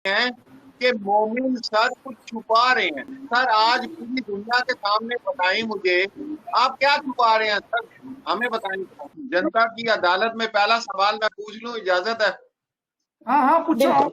हैं कि मोमिन सर कुछ छुपा रहे हैं। सर आज पूरी दुनिया के सामने बताएं मुझे, आप क्या छुपा रहे हैं सर? हमें बताएं। जनता की अदालत में पहला सवाल मैं पूछ लूं, इजाजत है? हाँ हाँ, पूछो बिल्कुल आप,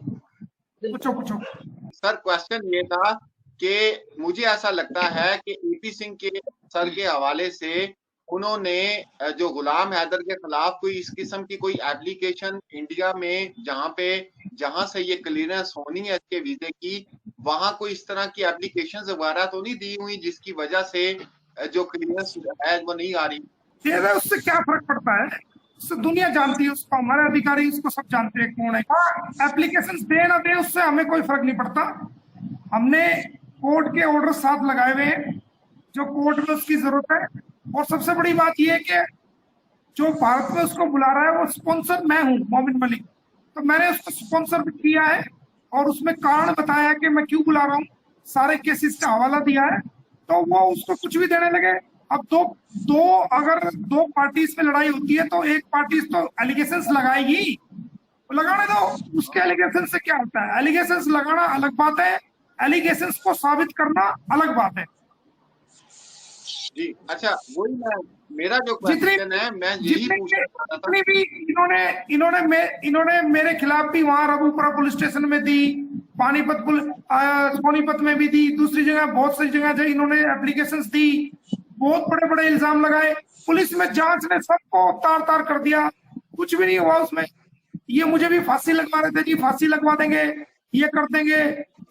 पूछो बिल्कुल। पूछो। सर क्वेश्चन ये था कि मुझे ऐसा लगता है कि एपी सिंह के सर के हवाले से उन्होंने जो गुलाम हैदर के खिलाफ कोई इस किस्म की कोई एप्लीकेशन इंडिया में जहां से ये क्लियरेंस होनी है इसके वीजे की, वहां कोई इस तरह की एप्लीकेशन वगैरह तो नहीं दी हुई जिसकी वजह से जो क्लियरेंस है वो नहीं आ रही? ये है, उससे क्या फर्क पड़ता है? उससे दुनिया जानती है उसको, हमारे अधिकारी उसको सब जानते हैं कौन है। हाँ, एप्लीकेशन दे ना दे उससे हमें कोई फर्क नहीं पड़ता। हमने कोर्ट के ऑर्डर साथ लगाए हुए हैं, जो कोर्ट में उसकी जरूरत है। और सबसे बड़ी बात यह है कि जो भारत में उसको बुला रहा है वो स्पॉन्सर मैं हूँ, मोमिन मलिक। तो मैंने उसको स्पॉन्सर भी किया है और उसमें कारण बताया कि मैं क्यों बुला रहा हूँ, सारे केसेस का हवाला दिया है। तो वो उसको कुछ भी देने लगे। अब दो दो अगर दो पार्टीज में लड़ाई होती है तो एक पार्टी तो एलिगेशंस लगाएगी, तो लगाने दो। उसके एलिगेशन से क्या होता है? एलिगेशंस लगाना अलग बात है, एलिगेशंस को साबित करना अलग बात है। जी अच्छा, वही मैं, मेरा जो जितनी क्वेश्चन है मैं यही जितने पूछना चाह रहा था। जितनी भी इन्होंने इन्होंने मेरे खिलाफ भी वहां रबूपुरा पुलिस स्टेशन में दी, सोनीपत में भी दी, दूसरी जगह बहुत सी जगह जो इन्होंने एप्लीकेशंस दी, बहुत बड़े बड़े इल्जाम लगाए। पुलिस में जांच ने सबको तार तार कर दिया, कुछ भी नहीं हुआ उसमें। ये मुझे भी फांसी लगवा रहे थे जी, फांसी लगवा देंगे, ये कर देंगे।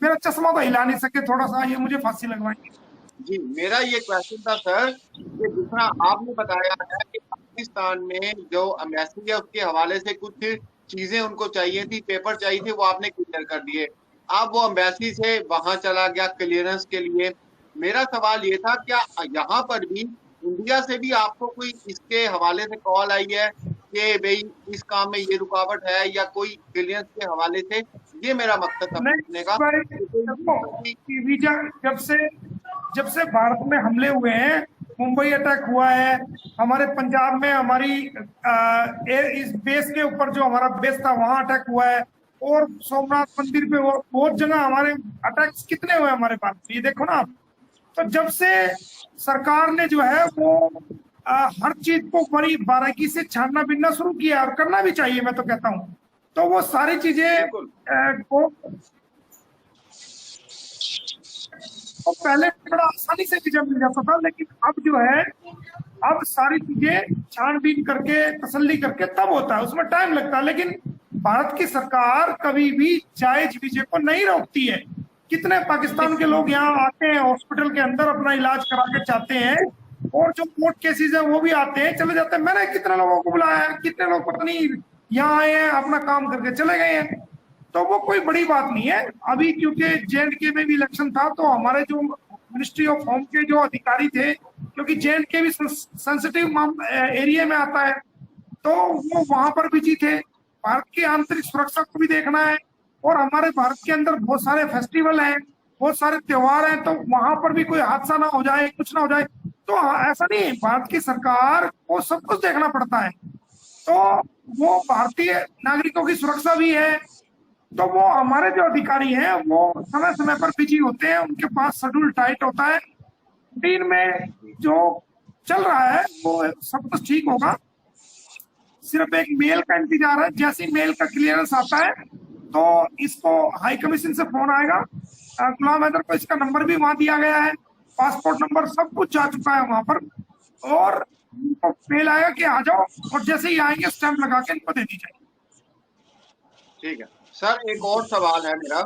मेरा चश्मा तो हिला नहीं सके थोड़ा सा, ये मुझे फांसी लगवाएंगे। जी मेरा ये क्वेश्चन था सर कि जितना आपने बताया है कि पाकिस्तान में जो एम्बेसी है उसके हवाले से कुछ चीजें उनको चाहिए थी, पेपर चाहिए थे, वो आपने क्लियर कर दिए। अब वो एम्बेसी से वहां चला गया क्लियरेंस के लिए। मेरा सवाल ये था, क्या यहाँ पर भी इंडिया से भी आपको कोई इसके हवाले से कॉल आई है कि भाई इस काम में ये रुकावट है या कोई क्लियरेंस के हवाले से? ये मेरा मकसद था पूछने नहीं का भाई, कि कोई देखो, वीजा जब से भारत में हमले हुए हैं, मुंबई अटैक हुआ है, हमारे पंजाब में हमारी इस बेस के ऊपर जो हमारा बेस था वहां अटैक हुआ है, और सोमनाथ मंदिर पे बहुत जगह हमारे अटैक्स कितने हुए हमारे पास, ये देखो ना आप। तो जब से सरकार ने जो है वो हर चीज को बड़ी बारीकी से छानना बीनना शुरू किया, और करना भी चाहिए मैं तो कहता हूँ। तो वो सारी चीजें बिल्कुल। को तो पहले बड़ा आसानी से वीजा मिल जाता था, लेकिन अब जो है, अब सारी चीजें छानबीन करके तसल्ली करके तब होता है, उसमें टाइम लगता है। लेकिन भारत की सरकार कभी भी जायज वीजे को नहीं रोकती है। कितने पाकिस्तान के लोग यहाँ आते हैं, हॉस्पिटल के अंदर अपना इलाज करा के जाते हैं, और जो कोर्ट केसेस है वो भी आते हैं चले जाते हैं। मैंने कितने लोगों को बुलाया है, कितने लोग पता नहीं यहाँ आए हैं अपना काम करके चले गए हैं। तो वो कोई बड़ी बात नहीं है। अभी क्योंकि JNK में भी इलेक्शन था, तो हमारे जो मिनिस्ट्री ऑफ होम के जो अधिकारी थे, क्योंकि JNK भी सेंसिटिव एरिया में आता है, तो वो वहां पर बिजी थे। भारत की आंतरिक सुरक्षा को भी देखना है, और हमारे भारत के अंदर बहुत सारे फेस्टिवल हैं, बहुत सारे त्योहार हैं, तो वहां पर भी कोई हादसा ना हो जाए, कुछ ना हो जाए। तो ऐसा नहीं है, भारत की सरकार को सब कुछ देखना पड़ता है। तो वो भारतीय नागरिकों की सुरक्षा भी है। तो वो हमारे जो अधिकारी हैं वो समय समय पर बिजी होते हैं, उनके पास शेड्यूल टाइट होता है। दिन में जो चल रहा है वो सब कुछ ठीक होगा। सिर्फ एक मेल का इंतजार है, जैसे ही मेल का क्लियरेंस आता है तो इसको हाई कमीशन से फोन आएगा। गुलाम हैदर को इसका नंबर भी वहां दिया गया है, पासपोर्ट नंबर सब कुछ जा चुका है वहां पर, और उनको मेल आएगा कि आ जाओ, और जैसे ही आएंगे स्टैंप लगा के इनको दे दी जाएगी। ठीक है सर, एक और सवाल है मेरा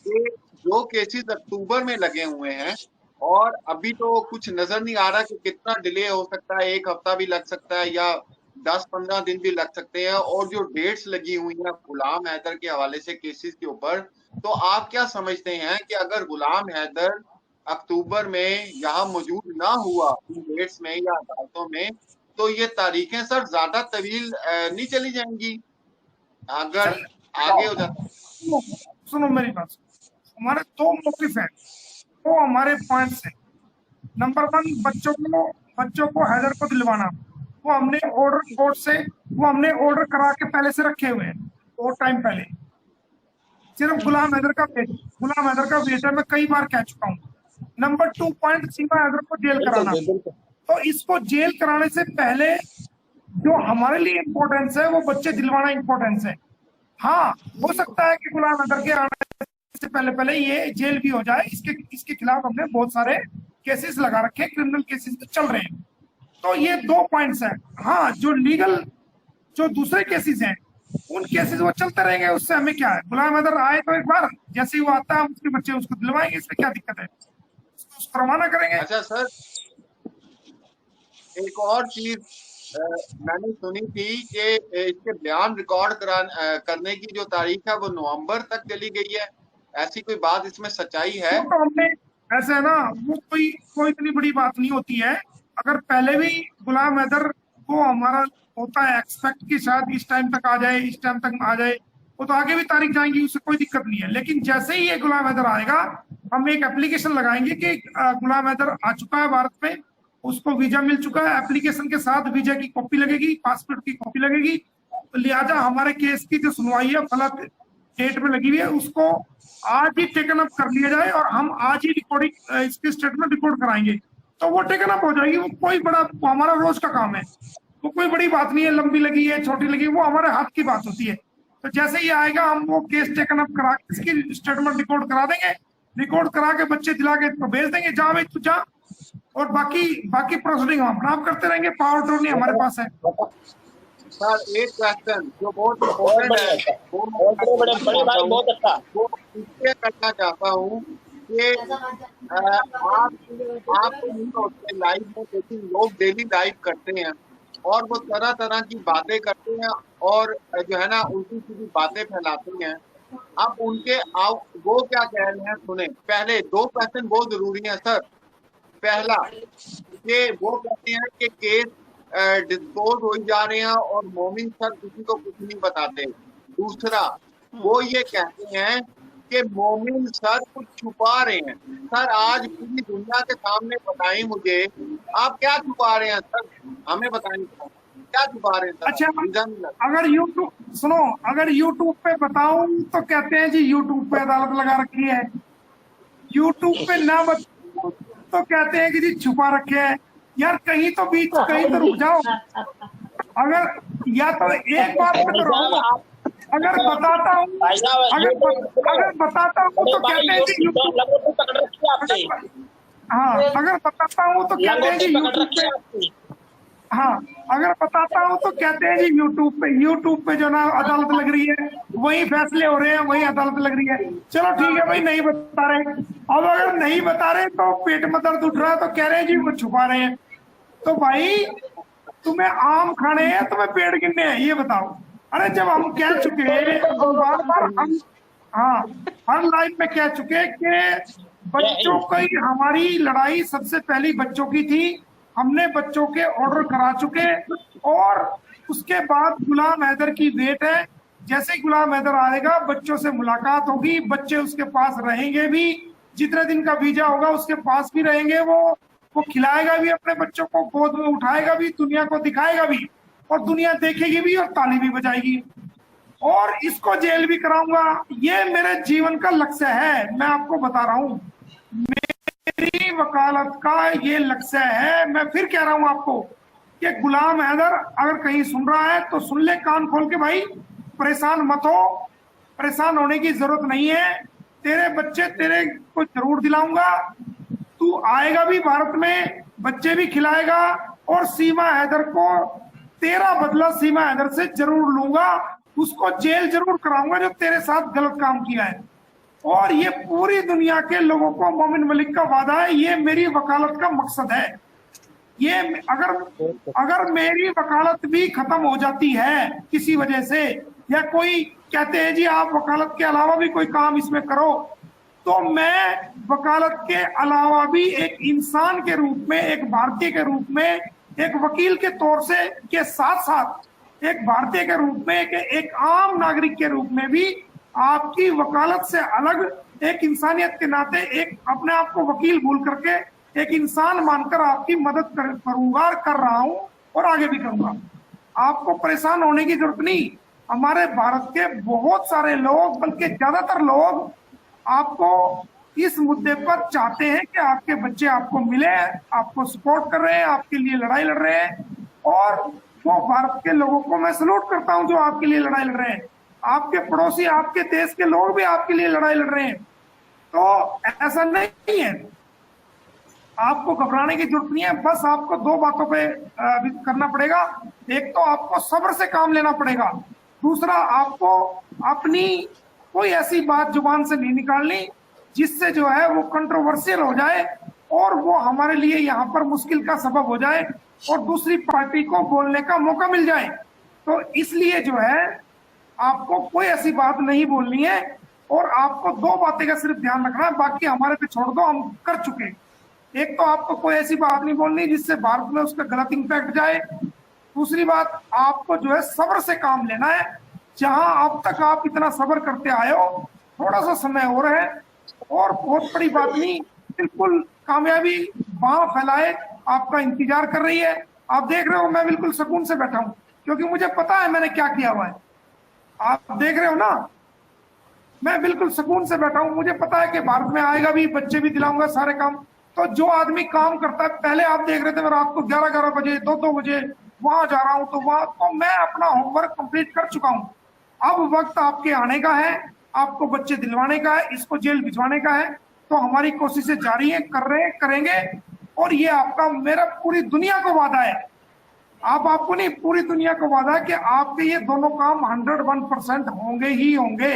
कि जो केसेस अक्टूबर में लगे हुए हैं और अभी तो कुछ नजर नहीं आ रहा कि कितना डिले हो सकता है, एक हफ्ता भी लग सकता है या 10-15 दिन भी लग सकते हैं, और जो डेट्स लगी हुई हैं गुलाम हैदर के हवाले से केसेस के ऊपर, तो आप क्या समझते हैं कि अगर गुलाम हैदर अक्टूबर में यहाँ मौजूद ना हुआ इन डेट्स में या अदालतों में, तो ये तारीखें सर ज्यादा तवील नहीं चली जाएंगी अगर चल, आगे हो जाता? सुनो मेरी बात। हमारे दो मोटिव है, वो हमारे पॉइंट्स हैं। नंबर वन, बच्चों को हैदर को दिलवाना। वो हमने ऑर्डर कोर्ट से, वो हमने ऑर्डर करा के पहले से रखे हुए हैं, बहुत टाइम पहले। सिर्फ गुलाम हैदर का बेटा मैं कई बार कह चुका हूँ। नंबर 2 पॉइंट, सीमा हैदर को जेल कराना। तो इसको जेल कराने से पहले जो हमारे लिए इम्पोर्टेंस है वो बच्चे दिलवाना इम्पोर्टेंस है। हाँ, हो सकता है कि गुलाम हैदर के आने से पहले पहले ये जेल भी हो जाए। इसके खिलाफ हमने बहुत सारे केसेस लगा रखे, क्रिमिनल केसेस चल रहे हैं। तो ये 2 पॉइंट्स हैं। हाँ, जो लीगल जो दूसरे केसेस हैं उन केसेस वो चलते रहेंगे, उससे हमें क्या है। गुलाम हैदर आए तो एक बार, जैसे ही वो आता है उसके बच्चे उसको दिलवाएंगे, इसमें क्या दिक्कत है, उसको रवाना करेंगे। अच्छा सर, एक और चीज मैंने सुनी थी कि इसके बयान रिकॉर्ड करने की जो तारीख है वो नवंबर तक चली गई है। ऐसी कोई बात इसमें सच्चाई है? वो तो हमने, ऐसे है ना, वो कोई इतनी बड़ी बात नहीं होती है। अगर पहले भी गुलाम हैदर को हमारा होता है एक्सपेक्ट कि शायद इस टाइम तक आ जाए, इस टाइम तक आ जाए, वो तो आगे भी तारीख जाएंगी, उससे कोई दिक्कत नहीं है। लेकिन जैसे ही ये गुलाम हैदर आएगा, हम एक एप्लीकेशन लगाएंगे कि गुलाम हैदर आ चुका है भारत में, उसको वीजा मिल चुका है, एप्लीकेशन के साथ वीजा की कॉपी लगेगी, पासपोर्ट की कॉपी लगेगी। तो लिहाजा हमारे केस की जो सुनवाई है फलत डेट में लगी हुई है, उसको आज ही टेकन अप कर लिया जाए और हम आज ही रिकॉर्डिंग इसके स्टेटमेंट रिकॉर्ड कराएंगे, तो वो टेकन अप हो जाएगी। वो कोई बड़ा, वो हमारा रोज का काम है, वो कोई बड़ी बात नहीं है, लंबी लगी है छोटी लगी, वो हमारे हाथ की बात होती है। तो जैसे ही आएगा हम वो केस टेकन अप करा के इसकी स्टेटमेंट रिकॉर्ड करा देंगे, रिकॉर्ड करा के बच्चे दिला के तो भेज देंगे, जा भाई तू जा, और बाकी प्रोसीडिंग हम अपना आप करते रहेंगे। पावर अटॉर्नी हमारे पास है। सर एक क्वेश्चन जो बहुत इम्पोर्टेंट है, बहुत अच्छा, वो इसलिए करना चाहता हूँ कि आप नहीं होते लाइव में, लेकिन लोग डेली लाइव करते हैं और वो तरह तरह की बातें करते हैं और जो है ना उल्टी सीधी बातें फैलाते हैं। अब उनके वो क्या कह रहे हैं सुने। पहले 2 क्वेश्चन बहुत जरूरी है सर। पहला, ये वो कहते हैं कि केस डिस्पोज हो जा रहे हैं और मोमिन सर किसी को कुछ नहीं बताते। दूसरा, वो ये कहते हैं कि मोमिन सर कुछ छुपा रहे हैं। सर आज पूरी दुनिया के सामने बताएं मुझे, आप क्या छुपा रहे हैं सर, हमें बताएं क्या छुपा रहे हैं सर। अच्छा, अगर यूट्यूब सुनो, अगर यूट्यूब पे बताऊं तो कहते हैं जी यूट्यूब पे अदालत लगा रखी है, यूट्यूब पे ना बताऊं तो कहते हैं कि जी छुपा रखे हैं। यार कहीं तो बीच, कहीं तो रुक जाओ। अगर या तो एक बात पे तो रहो, अगर बताता हूँ तो कहते हैं जी यूट्यूब, हाँ अगर बताता हूँ तो कहते हैं जी यूट्यूब पे, हाँ अगर बताता हूँ तो कहते हैं जी यूट्यूब पे जो ना अदालत लग रही है, वही फैसले हो रहे हैं, वही अदालत लग रही है। चलो ठीक है भाई, नहीं बता रहे। अब अगर नहीं बता रहे तो पेट में दर्द उठ रहा है तो कह रहे हैं जी वो छुपा रहे हैं। तो भाई तुम्हें आम खाने हैं, तुम्हें पेड़ गिनने हैं, ये बताओ। अरे जब हम कह चुके बार बार, हम हाँ हर लाइफ में कह चुके कि बच्चों की हमारी लड़ाई सबसे पहली बच्चों की थी। हमने बच्चों के ऑर्डर करा चुके और उसके बाद गुलाम हैदर की वेट है। जैसे ही गुलाम हैदर आएगा बच्चों से मुलाकात होगी, बच्चे उसके पास रहेंगे भी, जितने दिन का वीजा होगा उसके पास भी रहेंगे। वो खिलाएगा भी अपने बच्चों को, गोद में उठाएगा भी, दुनिया को दिखाएगा भी और दुनिया देखेगी भी और ताली भी बजाएगी। और इसको जेल भी कराऊंगा, ये मेरे जीवन का लक्ष्य है। मैं आपको बता रहा हूँ, मेरी वकालत का ये लक्ष्य है। मैं फिर कह रहा हूं आपको कि गुलाम हैदर अगर कहीं सुन रहा है तो सुन ले कान खोल के भाई, परेशान मत हो, परेशान होने की जरूरत नहीं है। तेरे बच्चे तेरे को जरूर दिलाऊंगा, तू आएगा भी भारत में, बच्चे भी खिलाएगा और सीमा हैदर को, तेरा बदला सीमा हैदर से जरूर लूंगा, उसको जेल जरूर कराऊंगा जो तेरे साथ गलत काम किया है। और ये पूरी दुनिया के लोगों को मोमिन मलिक का वादा है, ये मेरी वकालत का मकसद है। ये अगर मेरी वकालत भी खत्म हो जाती है किसी वजह से, या कोई कहते हैं जी आप वकालत के अलावा भी कोई काम इसमें करो, तो मैं वकालत के अलावा भी एक इंसान के रूप में, एक भारतीय के रूप में, एक वकील के तौर से के साथ साथ एक भारतीय के रूप में, एक आम नागरिक के रूप में भी आपकी वकालत से अलग एक इंसानियत के नाते एक अपने आप को वकील भूल करके एक इंसान मानकर आपकी मदद करूंगा, कर रहा हूं और आगे भी करूंगा। आपको परेशान होने की जरूरत नहीं। हमारे भारत के बहुत सारे लोग, बल्कि ज्यादातर लोग आपको इस मुद्दे पर चाहते हैं कि आपके बच्चे आपको मिले, आपको सपोर्ट कर रहे हैं, आपके लिए लड़ाई लड़ रहे हैं। और वो भारत के लोगों को मैं सलूट करता हूं जो आपके लिए लड़ाई लड़ रहे हैं। आपके पड़ोसी, आपके देश के लोग भी आपके लिए लड़ाई लड़ रहे हैं। तो ऐसा नहीं है, आपको घबराने की जरूरत नहीं है। बस आपको दो बातों पे करना पड़ेगा। एक तो आपको सब्र से काम लेना पड़ेगा, दूसरा आपको अपनी कोई ऐसी बात जुबान से नहीं निकालनी जिससे जो है वो कंट्रोवर्शियल हो जाए और वो हमारे लिए यहाँ पर मुश्किल का सबब हो जाए और दूसरी पार्टी को बोलने का मौका मिल जाए। तो इसलिए जो है आपको कोई ऐसी बात नहीं बोलनी है और आपको दो बातें का सिर्फ ध्यान रखना है, बाकी हमारे पे छोड़ दो, हम कर चुके। एक तो आपको कोई ऐसी बात नहीं बोलनी जिससे भारत में उसका गलत इंपैक्ट जाए। दूसरी बात, आपको जो है सब्र से काम लेना है। जहां अब तक आप इतना सब्र करते आए हो, थोड़ा सा समय और है और बहुत बड़ी बात नहीं, बिल्कुल कामयाबी बांह फैलाए आपका इंतजार कर रही है। आप देख रहे हो मैं बिल्कुल सुकून से बैठा हूं क्योंकि मुझे पता है मैंने क्या किया हुआ है। आप देख रहे हो ना, मैं बिल्कुल सुकून से बैठा हूं। मुझे पता है कि भारत में आएगा भी, बच्चे भी दिलाऊंगा सारे काम। तो जो आदमी काम करता है, पहले आप देख रहे थे मैं रात को 11-11 बजे 2-2 बजे वहां जा रहा हूं, तो वहां तो मैं अपना होमवर्क कंप्लीट कर चुका हूं। अब वक्त आपके आने का है, आपको बच्चे दिलवाने का है, इसको जेल भिजवाने का है। तो हमारी कोशिशें जारी है, कर रहे हैं, करेंगे। और ये आपका मेरा पूरी दुनिया को वादा है, आपको नहीं, पूरी दुनिया को वादा है कि आपके ये दोनों काम 101% होंगे ही होंगे।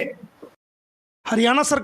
हरियाणा सरकार